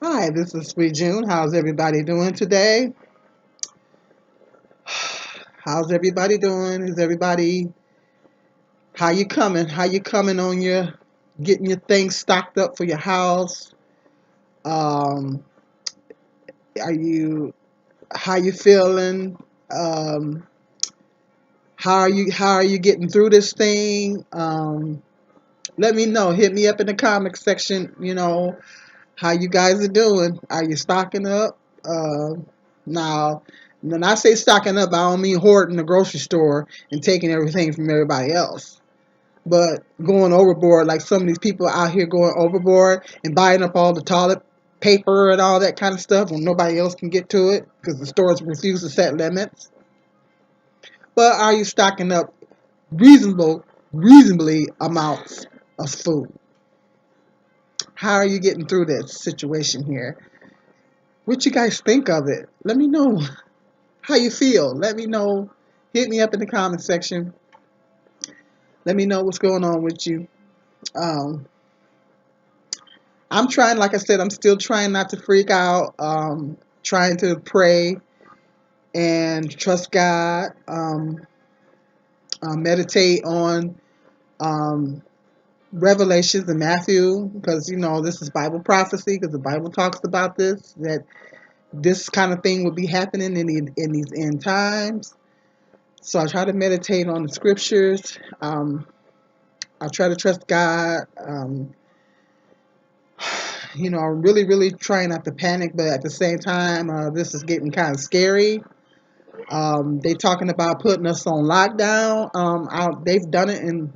Hi, this is Sweet June. How's everybody doing today? How's everybody doing? Is everybody how you coming? How you coming on your getting your things stocked up for your house? Um, are you how you feeling? Um, how are you getting through this thing? Let me know. Hit me up in the comment section. How you guys are doing. Are you stocking up? Now, when I say stocking up, I don't mean hoarding the grocery store and taking everything from everybody else. But going overboard, like some of these people out here going overboard and buying up all the toilet paper and all that kind of stuff when nobody else can get to it because the stores refuse to set limits. But are you stocking up reasonably amounts of food? How are you getting through this situation here? What you guys think of it? Let me know how you feel. Let me know. Hit me up in the comment section. Let me know what's going on with you. Um, I'm trying, like I said, I'm still trying not to freak out. Trying to pray and trust God. Meditate on um, Revelations and Matthew because this is Bible prophecy because the Bible talks about that this kind of thing will be happening in these end times. So I try to meditate on the scriptures. I try to trust God. I'm really, really trying not to panic, but at the same time, this is getting kind of scary. They talking about putting us on lockdown. They've done it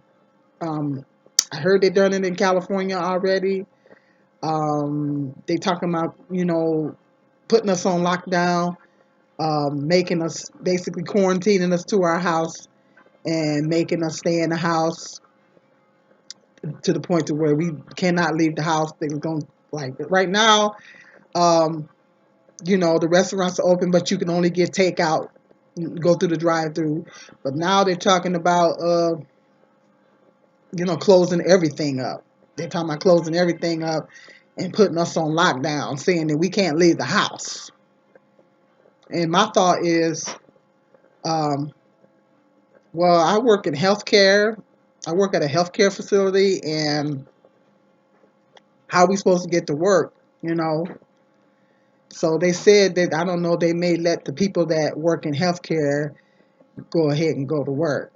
um, I heard they've done it in California already. They talking about, putting us on lockdown, making us basically quarantining us to our house and making us stay in the house to the point to where we cannot leave the house. They're going like right now. Um, the restaurants are open, but you can only get takeout, go through the drive-through. But now they're talking about, closing everything up. They're talking about closing everything up and putting us on lockdown, saying that we can't leave the house. And my thought is, um, well, I work in healthcare. I work at a healthcare facility, and how are we supposed to get to work? You know, so they said that I don't know. They may let the people that work in healthcare go ahead and go to work.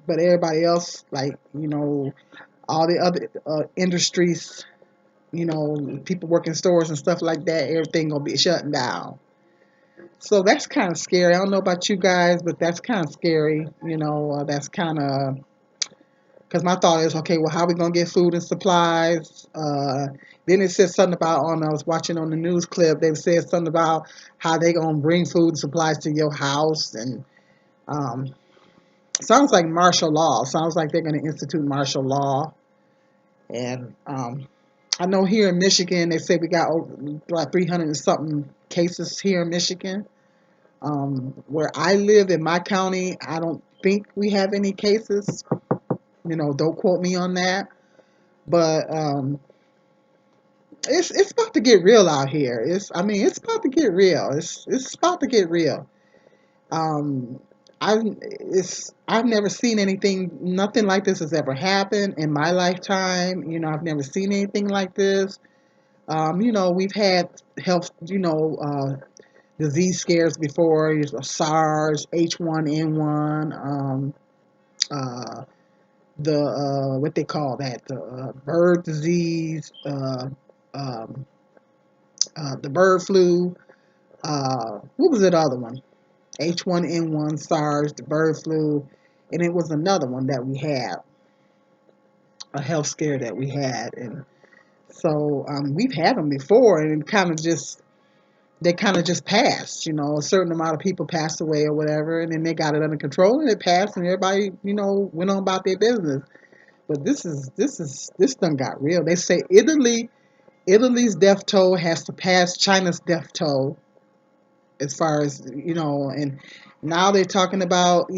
But everybody else, like, all the other industries, people working stores and stuff like that, everything gonna be shutting down. So that's kind of scary. I don't know about you guys, but that's kind of scary. That's kind of because my thought is, okay, well, how are we gonna get food and supplies? Then it said something about I was watching on the news clip. They said something about how they gonna bring food and supplies to your house, and um, sounds like martial law. Sounds like they're going to institute martial law. And I know here in Michigan, they say we got over like 300 and something cases here in Michigan. Where I live in my county, I don't think we have any cases. Don't quote me on that. But it's about to get real out here. It's about to get real. It's about to get real. Um, I've never seen nothing like this has ever happened in my lifetime. I've never seen anything like this. We've had health, disease scares before, SARS, H1N1, uh, the what they call that, the bird disease, um, the bird flu. What was that other one? H1N1, SARS, the bird flu, and it was another one that we had, a health scare that we had, and so we've had them before, and they kind of just passed. A certain amount of people passed away or whatever, and then they got it under control, and it passed, and everybody went on about their business. But this done got real. They say Italy's death toll has surpassed China's death toll as far as and now they're talking about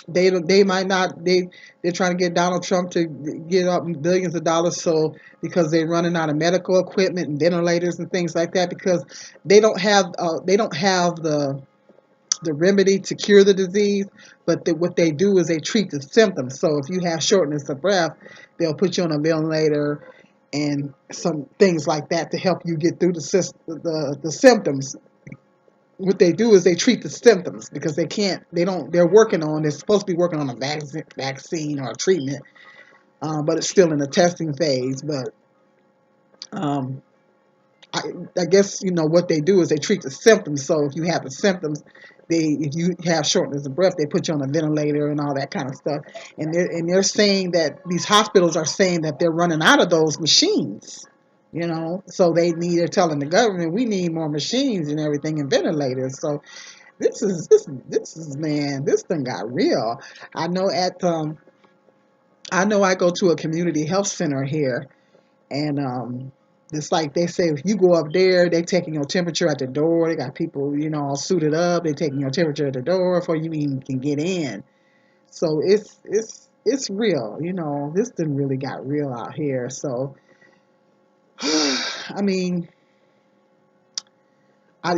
They might not they're trying to get Donald Trump to get up billions of dollars, so because they're running out of medical equipment and ventilators and things like that, because they don't have the remedy to cure the disease, but what they do is they treat the symptoms. So if you have shortness of breath, they'll put you on a ventilator and some things like that to help you get through the symptoms. What they do is they treat the symptoms because they're supposed to be working on a vaccine or a treatment, but it's still in the testing phase. But um, I, I guess what they do is they treat the symptoms. So if you have the symptoms, if you have shortness of breath, they put you on a ventilator and all that kind of stuff. And they're saying that these hospitals are saying that they're running out of those machines. So they're telling the government we need more machines and everything and ventilators. So this is man, this thing got real. I know I go to a community health center here, and it's like they say if you go up there, they taking your temperature at the door. They got people, all suited up. They taking your temperature at the door before you even can get in. So it's real. This thing really got real out here. So I mean, I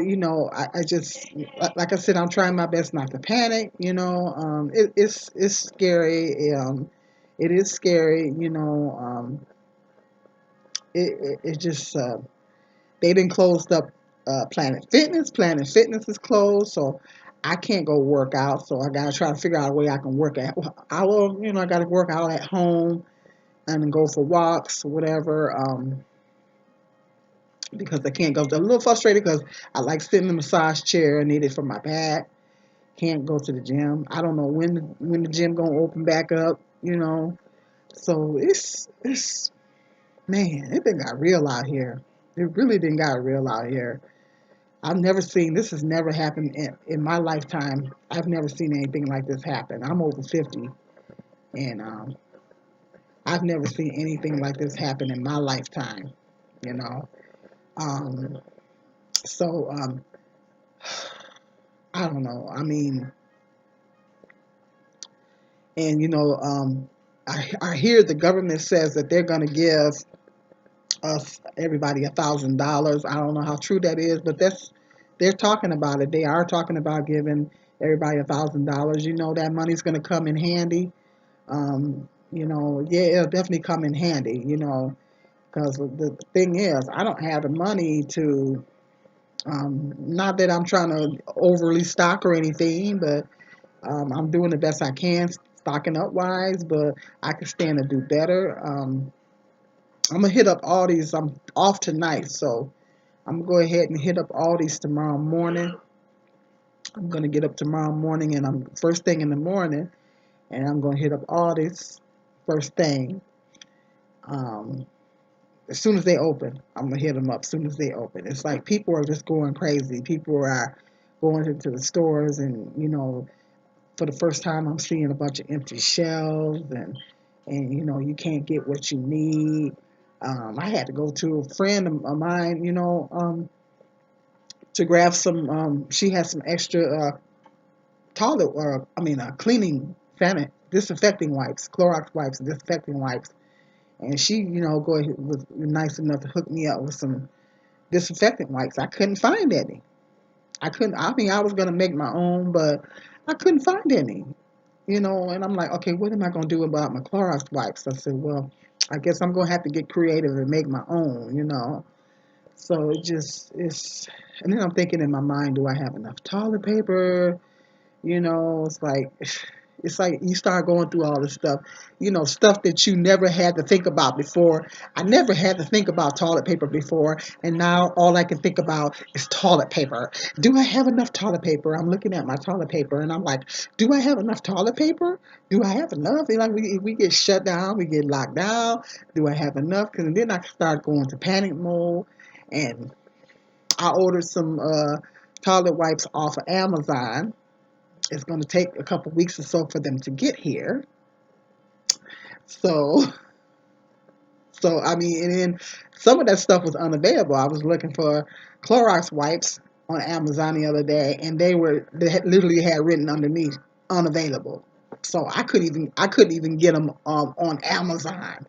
just like I said, I'm trying my best not to panic. It's scary. It is scary. It just they didn't closed up Planet Fitness. Planet Fitness is closed, so I can't go work out. So I gotta try to figure out a way I can work at. I will, I gotta work out at home and go for walks, or whatever. Because I can't go. I'm a little frustrated because I like sitting in the massage chair. I need it for my back. Can't go to the gym. I don't know when the gym gonna open back up. So it's man, it done got real out here. It really didn't got real out here. I've never seen this has never happened in my lifetime. I've never seen anything like this happen. I'm over 50, and I've never seen anything like this happen in my lifetime. You know, um, so I don't know. I mean, and I hear the government says that they're going to give us everybody $1,000. I don't know how true that is, but they're talking about it. They are talking about giving everybody $1,000. That money's going to come in handy. Yeah, it'll definitely come in handy. Because the thing is, I don't have the money to. Not that I'm trying to overly stock or anything, but I'm doing the best I can stocking up wise. But I can stand to do better. I'm gonna hit up all these. I'm off tonight, so I'm gonna go ahead and hit up all these tomorrow morning. I'm gonna get up tomorrow morning, and I'm first thing in the morning, and I'm gonna hit up all this first thing. Um, as soon as they open, I'm gonna hit them up. As soon as they open, it's like people are just going crazy. People are going into the stores, and for the first time, I'm seeing a bunch of empty shelves, and you can't get what you need. I had to go to a friend of mine, to grab some. She had some extra toilet, or I mean, cleaning disinfecting wipes, Clorox wipes, disinfecting wipes, and she, was nice enough to hook me up with some disinfectant wipes. I couldn't find any. I couldn't. I mean, I was gonna make my own, but I couldn't find any. And I'm like, okay, what am I gonna do about my Clorox wipes? I said, well, I guess I'm gonna have to get creative and make my own. So and then I'm thinking in my mind, do I have enough toilet paper? It's like you start going through all this stuff, stuff that you never had to think about before. I never had to think about toilet paper before, and now all I can think about is toilet paper. Do I have enough toilet paper? I'm looking at my toilet paper, and I'm like, do I have enough toilet paper? Do I have enough? And like we get shut down, we get locked down. Do I have enough? Because then I start going to panic mode, and I ordered some toilet wipes off of Amazon. It's going to take a couple weeks or so for them to get here. So, so I mean, and then some of that stuff was unavailable. I was looking for Clorox wipes on Amazon the other day, and they literally had written underneath unavailable. So I couldn't even get them on Amazon.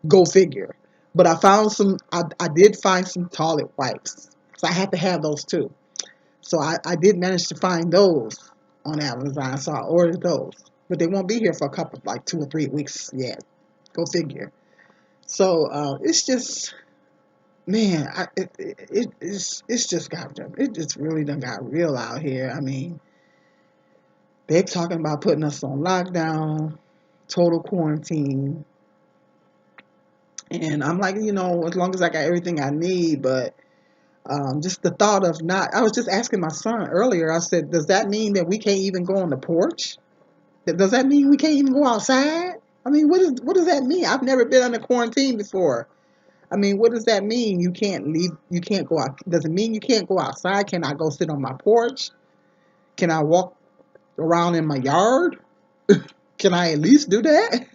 Go figure. But I found some. I did find some toilet wipes. So I had to have those too. So I did manage to find those on Amazon. So I ordered those. But they won't be here for a couple, like 2 or 3 weeks yet. Go figure. So it's just, man, it's just got them. It just really done got real out here. I mean, they're talking about putting us on lockdown, total quarantine, and I'm like, as long as I got everything I need, but just the thought of not. I was just asking my son earlier. I said, does that mean that we can't even go on the porch? Does that mean we can't even go outside? I mean, what does that mean? I've never been under quarantine before. I mean, what does that mean? You can't leave. You can't go out. Does it mean you can't go outside? Can I go sit on my porch? Can I walk around in my yard? Can I at least do that?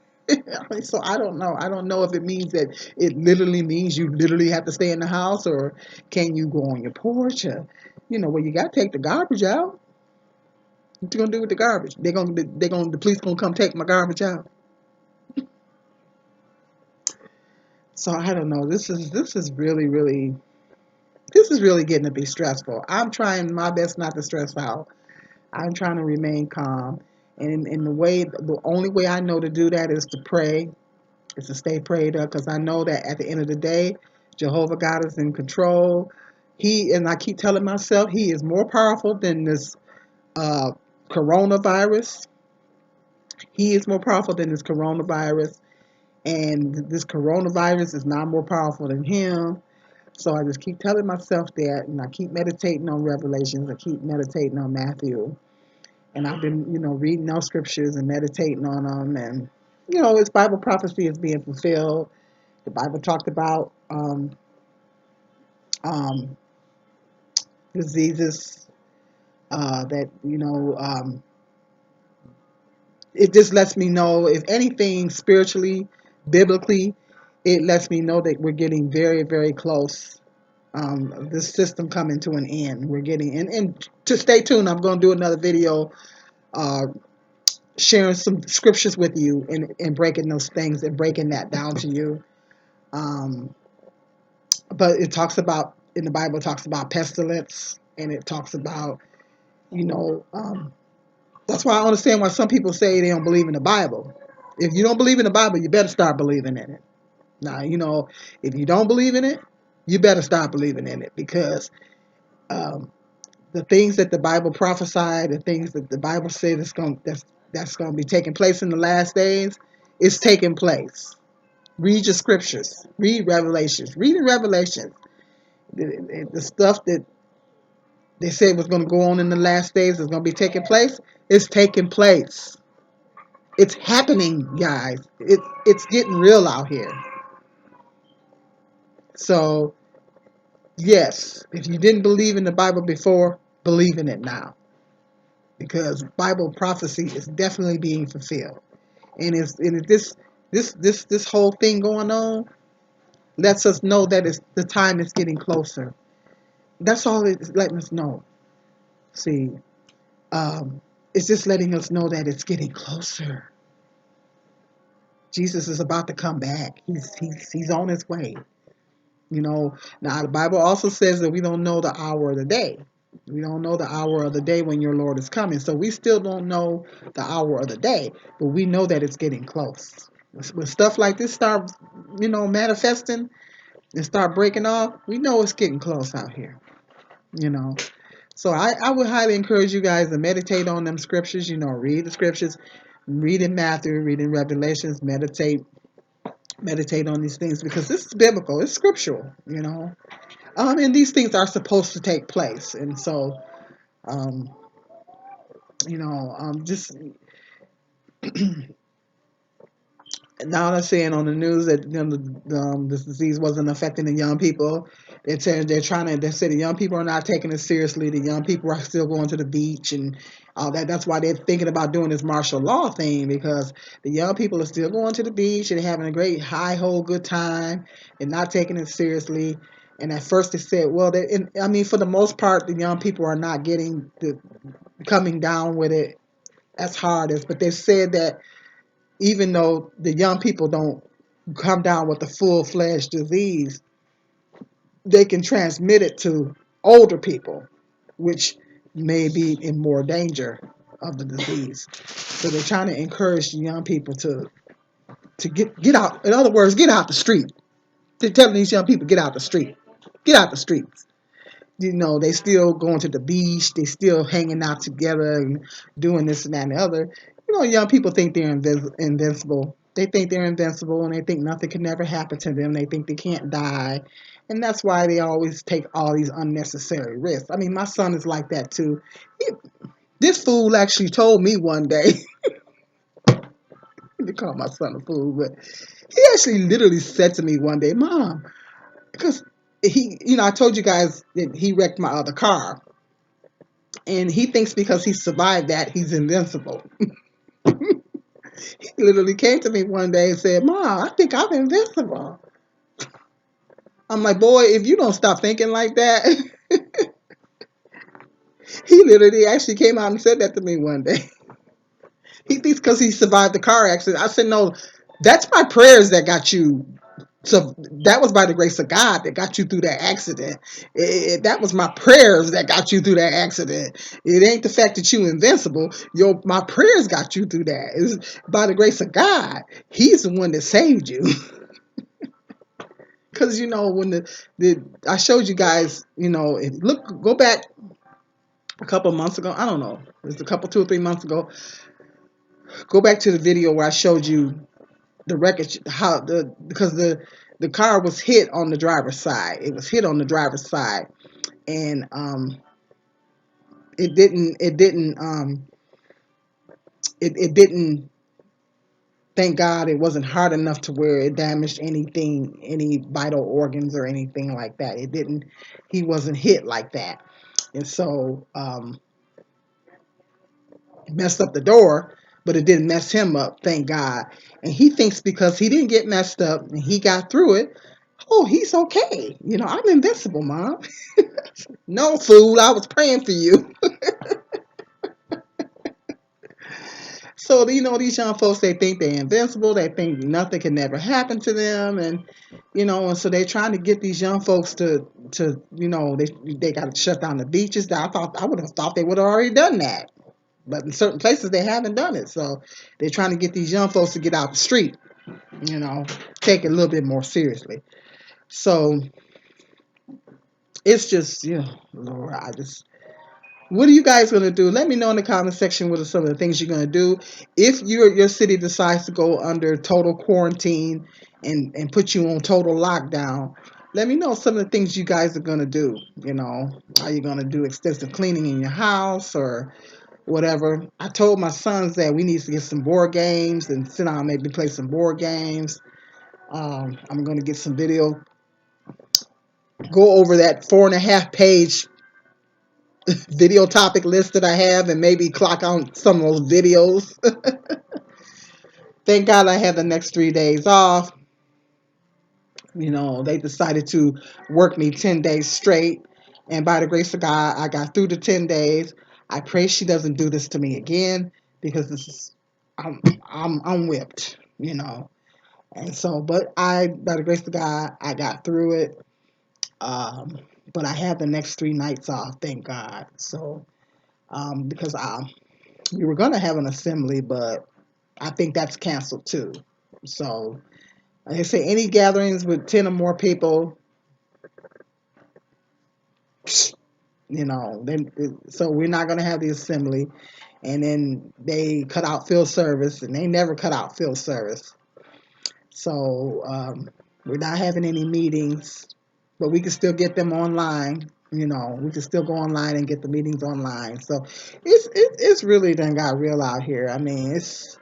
So I don't know. I don't know if it means that it literally means you literally have to stay in the house, or can you go on your porch? Well, you got to take the garbage out. What you gonna do with the garbage? The police gonna come take my garbage out. So I don't know. This is really getting to be stressful. I'm trying my best not to stress out. I'm trying to remain calm, and in the only way I know to do that is to pray, is to stay prayed up, because I know that at the end of the day, Jehovah God is in control. And I keep telling myself, He is more powerful than this uh, coronavirus. He is more powerful than this coronavirus, and this coronavirus is not more powerful than Him. So I just keep telling myself that, and I keep meditating on Revelations. I keep meditating on Matthew, and I've been, reading those scriptures and meditating on them, and it's Bible prophecy is being fulfilled. The Bible talked about um, diseases that it just lets me know, if anything, spiritually, biblically, it lets me know that we're getting very, very close. This system coming to an end. We're getting, and to stay tuned, I'm going to do another video uh, sharing some scriptures with you, and breaking those things and breaking that down to you. Um, but it talks about, in the Bible, it talks about pestilence, and it talks about, you know, um, that's why I understand why some people say they don't believe in the Bible. If you don't believe in the Bible, you better start believing in it. Now, if you don't believe in it, you better start believing in it, because um, the things that the Bible prophesied, the things that the Bible said that's going to be taking place in the last days, is taking place. Read your scriptures. Read Revelations. Reading Revelations, the stuff that they said was going to go on in the last days is going to be taking place. It's taking place. It's happening, guys. It's getting real out here. So yes, if you didn't believe in the Bible before, believe in it now, because Bible prophecy is definitely being fulfilled. And this whole thing going on lets us know that the time is getting closer. That's all it's letting us know. See, um, it's just letting us know that it's getting closer. Jesus is about to come back. He's on his way. Now the Bible also says that we don't know the hour of the day. We don't know the hour of the day when your Lord is coming. So we still don't know the hour of the day, but we know that it's getting close. When stuff like this start, manifesting and start breaking off, we know it's getting close out here. You know. So I would highly encourage you guys to meditate on them scriptures. Read the scriptures, read in Matthew, read in Revelations, meditate on these things, because this is biblical. It's scriptural. And these things are supposed to take place. And so, um, just now they're saying on the news that this disease wasn't affecting the young people. They say the young people are not taking it seriously. The young people are still going to the beach and all that. That's why they're thinking about doing this martial law thing, because the young people are still going to the beach and having a great high hole good time and not taking it seriously. And at first they said, well, for the most part, the young people are not coming down with it as hard as, but they said that even though the young people don't come down with a full-fledged disease, they can transmit it to older people, which may be in more danger of the disease. So they're trying to encourage the young people to get out. In other words, get out the street. They're telling these young people, get out the street. Get out the streets. You know, they still going to the beach. They still hanging out together and doing this and that and the other. You know, young people think they're invincible. They think they're invincible and they think nothing can never happen to them. They think they can't die. And that's why they always take all these unnecessary risks. I mean, my son is like that too. He, this fool actually told me one day, they call my son a fool, but he actually literally said to me one day, Mom, because I told you guys that he wrecked my other car. And he thinks because he survived that, he's invincible. He literally came to me one day and said, Mom, I think I'm invincible. I'm like, boy, if you don't stop thinking like that. He literally actually came out and said that to me one day. He thinks because he survived the car accident. I said, no, that's my prayers that got you. So that was by the grace of God that got you through that accident. That was my prayers that got you through that accident. It ain't the fact that you invincible. My prayers got you through that. It's by the grace of God. He's the one that saved you. Because when the I showed you guys, go back a couple months ago. I don't know. It was a couple 2 or 3 months ago. Go back to the video where I showed you the wreckage, because the car was hit on the driver's side. It was hit on the driver's side, and it didn't. Thank God it wasn't hard enough to where it damaged anything, any vital organs or anything like that. It didn't. He wasn't hit like that, and so it messed up the door, but it didn't mess him up. Thank God. And he thinks because he didn't get messed up and he got through it, oh, he's okay. I'm invincible, Mom. No, fool, I was praying for you. So, these young folks, they think they're invincible. They think nothing can never happen to them. And so they're trying to get these young folks they got to shut down the beaches. I would have thought they would have already done that. But in certain places, they haven't done it. So they're trying to get these young folks to get out the street, take it a little bit more seriously. So it's just, Lord, what are you guys going to do? Let me know in the comment section what are some of the things you're going to do. If your city decides to go under total quarantine and put you on total lockdown, let me know some of the things you guys are going to do. Are you going to do extensive cleaning in your house or whatever? I told my sons that we need to get some board games and sit down and maybe play some board games. I'm going to get some video, go over that 4.5 page video topic list that I have and maybe clock on some of those videos. Thank God I have the next 3 days off. They decided to work me 10 days straight. And by the grace of God, I got through the 10 days. I pray she doesn't do this to me again because I'm whipped. And so, but by the grace of God, I got through it. But I have the next 3 nights off, thank God. So, because we were going to have an assembly, but I think that's canceled too. So, like I say, any gatherings with 10 or more people, so we're not going to have the assembly. And then they cut out field service, and they never cut out field service. So, we're not having any meetings, but we can still get them online. We can still go online and get the meetings online. So it's really done got real out here. I mean, it's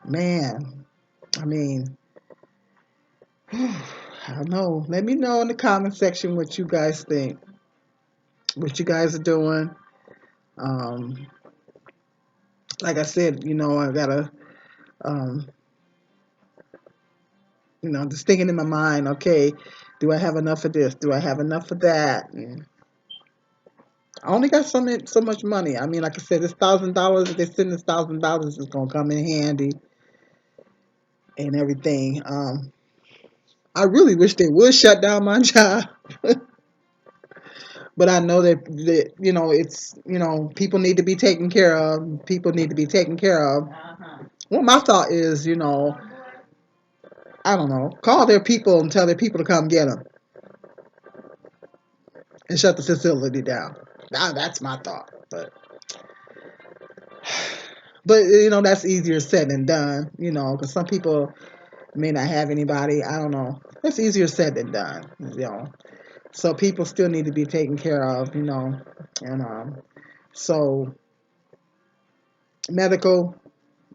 man. I mean, I don't know. Let me know in the comment section what you guys think, what you guys are doing. Um, like I said, I gotta, um, just thinking in my mind. Okay, do I have enough of this? Do I have enough of that? And I only got so much money. I mean, like I said, this $1,000. If they send this $1,000, it's gonna come in handy and everything. I really wish they would shut down my job, but I know that it's people need to be taken care of. People need to be taken care of. Well, my thought is, I don't know, call their people and tell their people to come get them and shut the facility down. Now that's my thought, but that's easier said than done. Because some people may not have anybody. I don't know. That's easier said than done. So people still need to be taken care of. And so medical,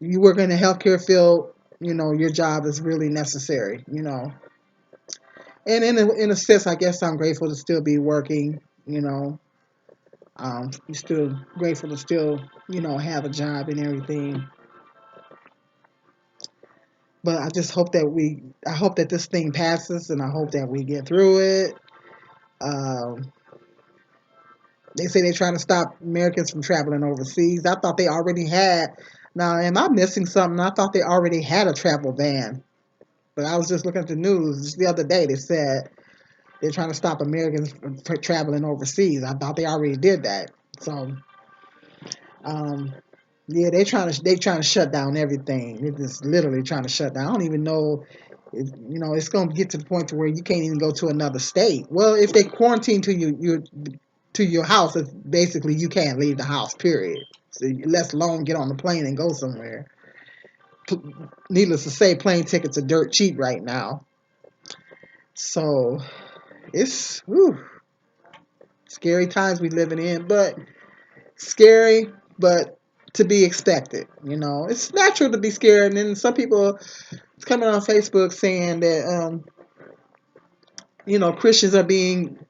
you work in the healthcare field. Your job is really necessary. And in a sense, I guess I'm grateful to still be working. I'm still grateful to still have a job and everything. But I just hope I hope that this thing passes, and I hope that we get through it. Um, they say they're trying to stop Americans from traveling overseas. I thought they already had. Now, am I missing something? I thought they already had a travel ban. But I was just looking at the news just the other day. They said they're trying to stop Americans from traveling overseas. I thought they already did that. So, um, yeah, they trying to shut down everything. They're just literally trying to shut down. I don't even know. It's going to get to the point to where you can't even go to another state. Well, if they quarantine to your house, it's basically you can't leave the house. Period. So let alone get on the plane and go somewhere. Needless to say, plane tickets are dirt cheap right now. So it's scary times we living in, but scary, but to be expected. It's natural to be scared, and then some people coming on Facebook saying that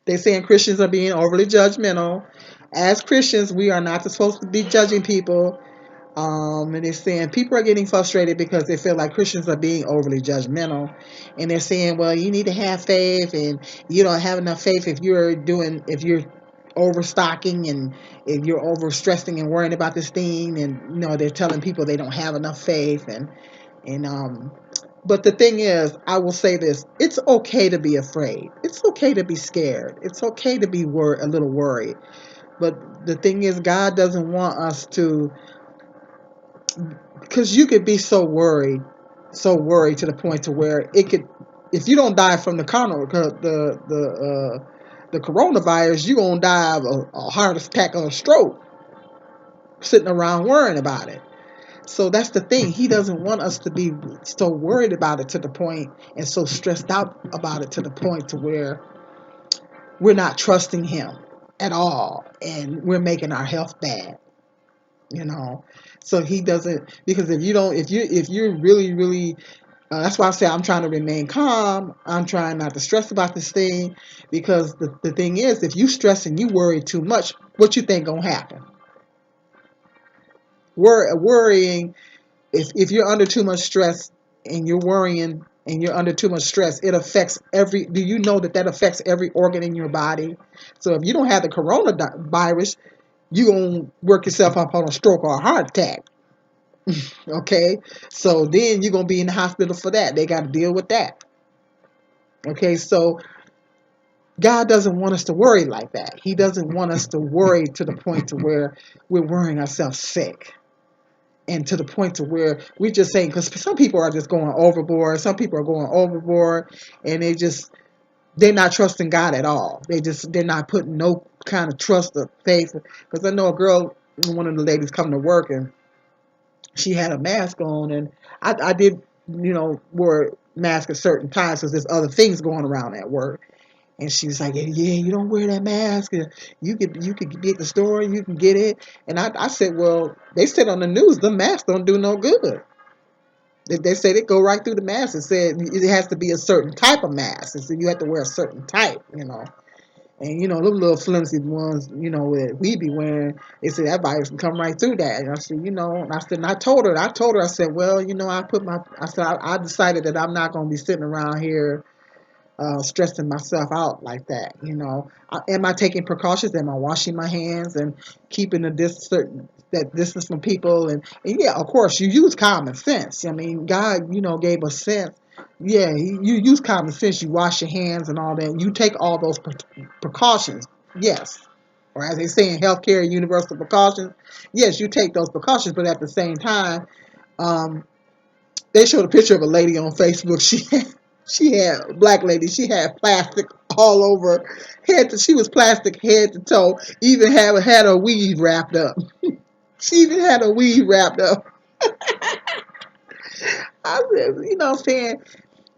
they're saying Christians are being overly judgmental. As Christians, we are not supposed to be judging people. And they're saying people are getting frustrated because they feel like Christians are being overly judgmental. And they're saying, well, you need to have faith, and you don't have enough faith if you're overstocking and if you're overstressing and worrying about this thing. And, they're telling people they don't have enough faith. And but the thing is, I will say this: it's okay to be afraid. It's okay to be scared. It's okay to be a little worried. But the thing is, God doesn't want us to, because you could be so worried to the point to where it could, if you don't die from the coronavirus, you gonna die of a heart attack or a stroke, sitting around worrying about it. So that's the thing. He doesn't want us to be so worried about it to the point and so stressed out about it to the point to where we're not trusting him at all and we're making our health bad, you know. So he doesn't, because if you're really really that's why I say I'm trying to remain calm. I'm trying not to stress about this thing, because the thing is, if you stress and you worry too much, what you think gonna happen? Worrying, if you're under too much stress and you're worrying and you're under too much stress, it affects do you know that affects every organ in your body? So if you don't have the coronavirus, you're going to work yourself up on a stroke or a heart attack. Okay? So then you're going to be in the hospital for that. They got to deal with that. Okay? So God doesn't want us to worry like that. He doesn't want us to worry to the point to where we're worrying ourselves sick. And to the point to where we're just saying, because some people are just going overboard. Some people are going overboard, and they're not trusting God at all. They're not putting no kind of trust or faith. Because I know a girl, one of the ladies coming to work, and she had a mask on, and I did, wear mask at certain times because there's other things going around at work. And she was like, yeah, you don't wear that mask. You could be at the store and you can get it. And I said, well, they said on the news, the masks don't do no good. They said it go right through the mask. It said it has to be a certain type of mask. And so you have to wear a certain type. And, them little flimsy ones, that we be wearing, they said that virus can come right through that. And I said, and I told her, I said, well, I decided that I'm not going to be sitting around here stressing myself out like that. Am I taking precautions? Am I washing my hands and keeping that distance from people? And yeah, of course, you use common sense. I mean, God, gave us sense. Yeah, you use common sense. You wash your hands and all that. You take all those precautions. Yes. Or as they say in healthcare, universal precautions. Yes, you take those precautions, but at the same time, um, they showed a picture of a lady on Facebook. She had a black lady. She had plastic all over she was plastic head to toe. Even had her weed wrapped up. She even had her weed wrapped up. I said, what I'm saying,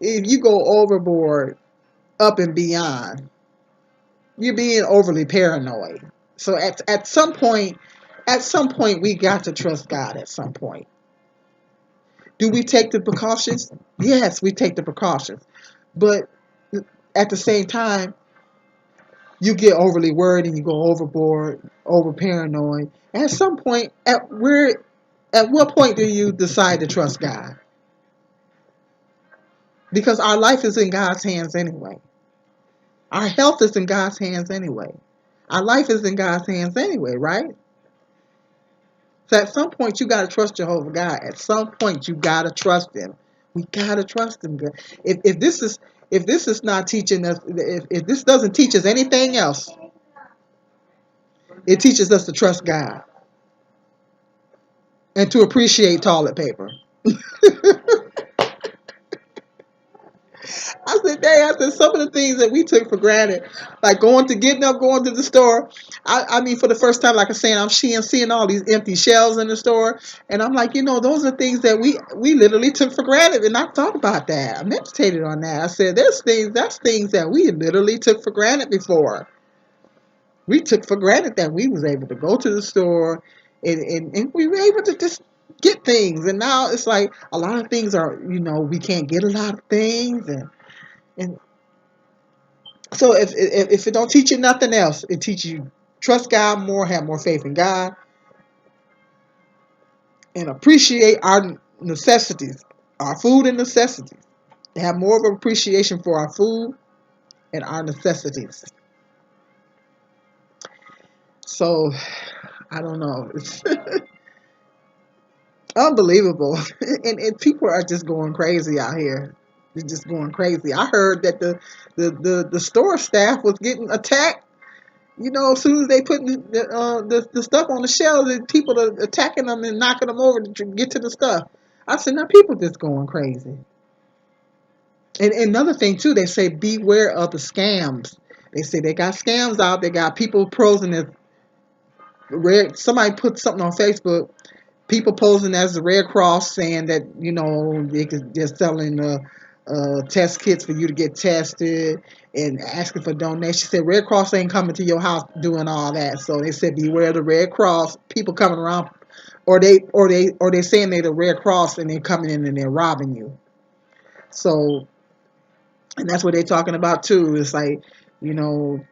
if you go overboard, up and beyond, you're being overly paranoid. So at some point, we got to trust God. At some point, do we take the precautions? Yes, we take the precautions, but at the same time, you get overly worried and you go overboard, over paranoid. At some point, at what point do you decide to trust God? Because our life is in God's hands anyway. Our health is in God's hands anyway. Our life is in God's hands anyway, right? So at some point you gotta trust Jehovah God. At some point you gotta trust Him. We gotta trust Him. If this is not teaching us, if this doesn't teach us anything else, it teaches us to trust God and to appreciate toilet paper. I said, some of the things that we took for granted, like getting up, going to the store. I mean, for the first time, like I'm saying, I'm seeing all these empty shelves in the store, and I'm like, those are things that we literally took for granted, and I thought about that. I meditated on that. I said, that's things that we literally took for granted before. We took for granted that we was able to go to the store, and we were able to just get things, and now it's like a lot of things are, we can't get a lot of things, and so if it don't teach you nothing else, it teaches you trust God more, have more faith in God, and appreciate our necessities, our food and necessities. Have more of an appreciation for our food and our necessities. So I don't know. It's unbelievable, and people are just going crazy out here. They're just going crazy. I heard that the store staff was getting attacked. As soon as they put the stuff on the shelves, and people are attacking them and knocking them over to get to the stuff. I said, now people just going crazy. And another thing too, they say beware of the scams. They say they got scams out. They got people posing as red. Somebody put something on Facebook. People posing as the Red Cross, saying that they're selling test kits for you to get tested and asking for donations. She said Red Cross ain't coming to your house doing all that. So they said beware the Red Cross. People coming around, or they saying they're the Red Cross and they're coming in and they're robbing you. So, and that's what they're talking about too. It's like, you know,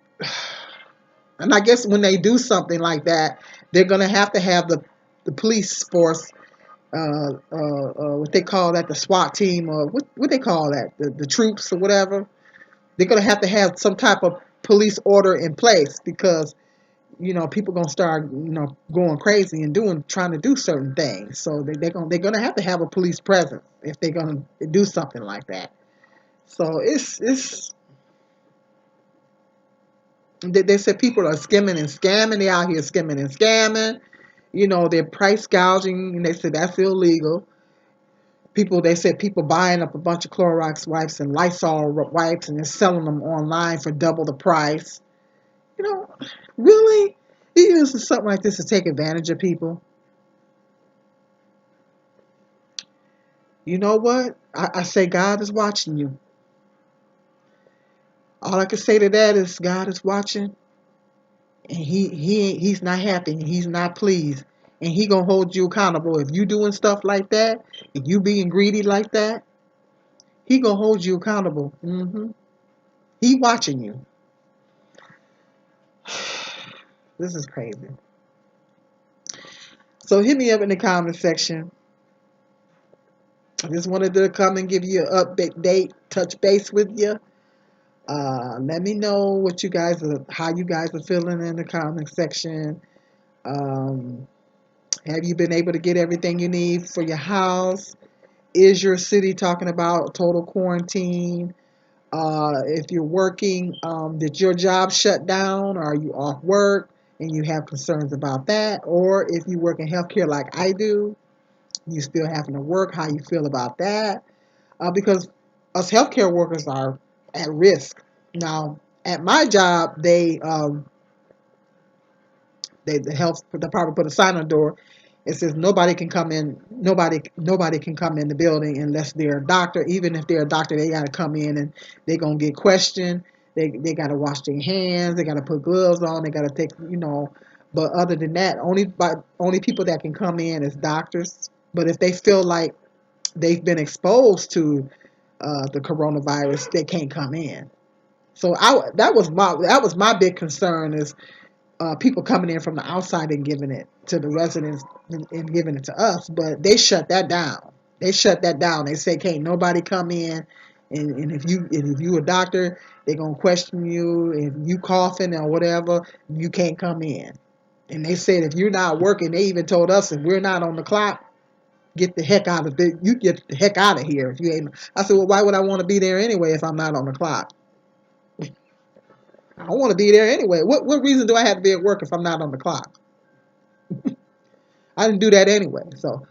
and I guess when they do something like that, they're gonna have to have the police force, what they call that, the SWAT team, or what they call that, the troops or whatever. They're gonna have to have some type of police order in place, because people gonna start going crazy and trying to do certain things. So they're gonna have a police presence if they're gonna do something like that. So it's they said people are skimming and scamming. They out here skimming and scamming. They're price gouging, and they said that's illegal. They said people buying up a bunch of Clorox wipes and Lysol wipes and then selling them online for double the price. You know, really? You use something like this to take advantage of people? You know what? I say God is watching you. All I can say to that is God is watching, and he's not happy, and he's not pleased, and he gonna hold you accountable if you doing stuff like that, if you being greedy like that. He gonna hold you accountable. He watching you. This is crazy. So hit me up in the comment section. I just wanted to come and give you an update, touch base with you. Let me know how you guys are feeling in the comment section. Um, have you been able to get everything you need for your house? Is your city talking about total quarantine? If you're working, did your job shut down? Or are you off work and you have concerns about that? Or if you work in healthcare like I do, you still having to work, how you feel about that? Because us healthcare workers are at risk. Now, at my job, the health department put a sign on the door. It says nobody can come in. Nobody can come in the building unless they're a doctor. Even if they're a doctor, they got to come in and they're gonna get questioned. They got to wash their hands. They got to put gloves on. They got to take But other than that, only people that can come in is doctors. But if they feel like they've been exposed to the coronavirus, they can't come in. So that was my big concern is people coming in from the outside and giving it to the residents and giving it to us. But they shut that down. They shut that down. They say can't nobody come in, and if you a doctor, they're gonna question you. If you coughing or whatever, you can't come in. And they said if you're not working, they even told us if we're not on the clock, get the heck out of it. You get the heck out of here if you ain't. I said, well, why would I want to be there anyway if I'm not on the clock? I want to be there anyway. What reason do I have to be at work if I'm not on the clock? I didn't do that anyway. So,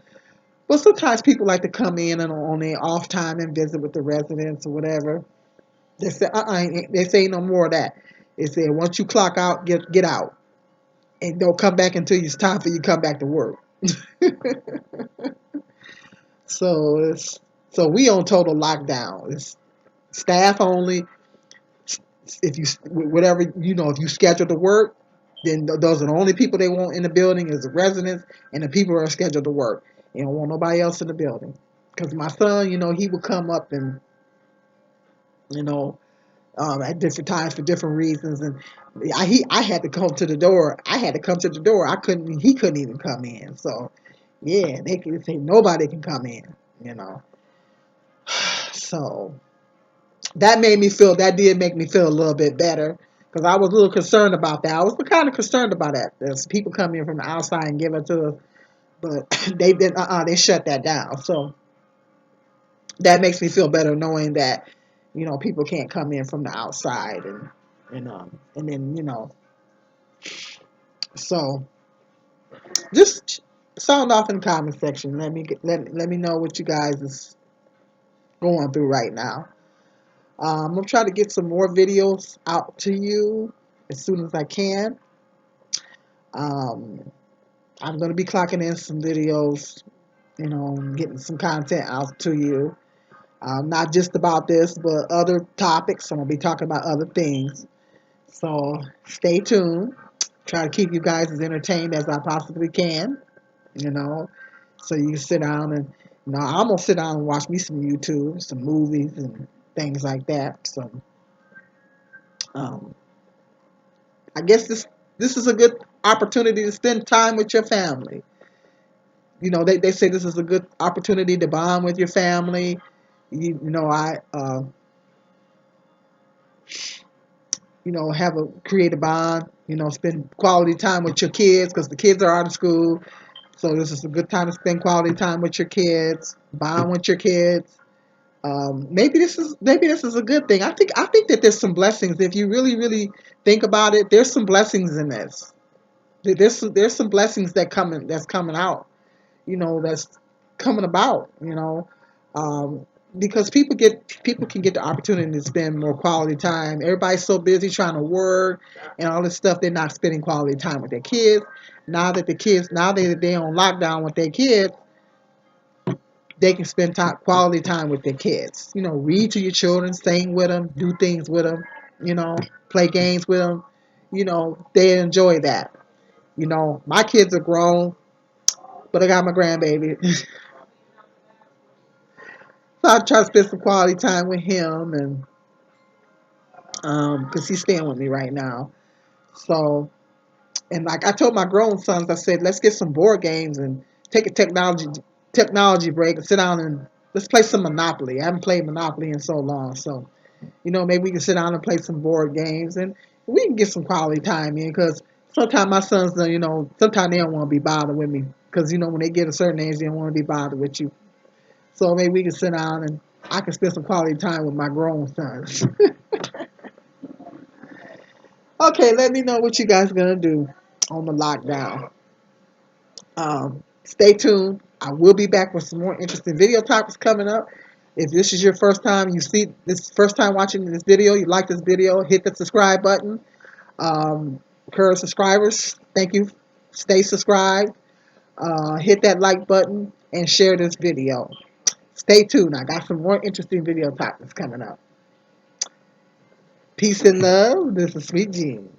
but sometimes people like to come in and on their off time and visit with the residents or whatever. They say, they say no more of that. They say once you clock out, get out, and don't come back until it's time for you to come back to work. So so we on total lockdown. It's staff only. If you whatever if you schedule to work, then those are the only people they want in the building is the residents and the people who are scheduled to work. They don't want nobody else in the building. Because my son, he would come up and you know at different times for different reasons, and I had to come to the door. I had to come to the door. I couldn't. He couldn't even come in. So yeah, they can say nobody can come in. You know. So that did make me feel a little bit better because I was a little concerned about that. I was kind of concerned about that. There's people come in from the outside and give it to us, but they shut that down. So that makes me feel better knowing that people can't come in from the outside and then so just sound off in the comment section. Let me know what you guys is going through right now. I'm gonna try to get some more videos out to you as soon as I can. Um, I'm gonna be clocking in some videos, getting some content out to you. Not just about this, but other topics. I'm gonna be talking about other things. So stay tuned. Try to keep you guys as entertained as I possibly can. You know, so you can sit down and I'm gonna sit down and watch me some YouTube, some movies, and things like that. So um, I guess this is a good opportunity to spend time with your family. They say this is a good opportunity to bond with your family. I have a create a bond. Spend quality time with your kids because the kids are out of school. So this is a good time to spend quality time with your kids, bond with your kids. Maybe this is a good thing. I think that there's some blessings if you really really think about it. There's some blessings in this. There's some blessings that's coming out. That's coming about. Um, because people can get the opportunity to spend more quality time. Everybody's so busy trying to work and all this stuff. They're not spending quality time with their kids. Now that they're on lockdown with their kids, they can spend quality time with their kids. Read to your children, sing with them, do things with them. You know, play games with them. They enjoy that. My kids are grown, but I got my grandbaby. So I try to spend some quality time with him, and because he's staying with me right now. So, and like I told my grown sons, I said, let's get some board games and take a technology break and sit down and let's play some Monopoly. I haven't played Monopoly in so long, so Maybe we can sit down and play some board games, and we can get some quality time in. Because sometimes my sons, sometimes they don't want to be bothered with me. Because when they get a certain age, they don't want to be bothered with you. So maybe we can sit down and I can spend some quality time with my grown sons. Okay, let me know what you guys are gonna do on the lockdown. Stay tuned. I will be back with some more interesting video topics coming up. If this is your first time, you see this first time watching this video, you like this video, hit the subscribe button. Current subscribers, thank you. Stay subscribed. Hit that like button and share this video. Stay tuned. I got some more interesting video topics coming up. Peace and love. This is Sweet Jean.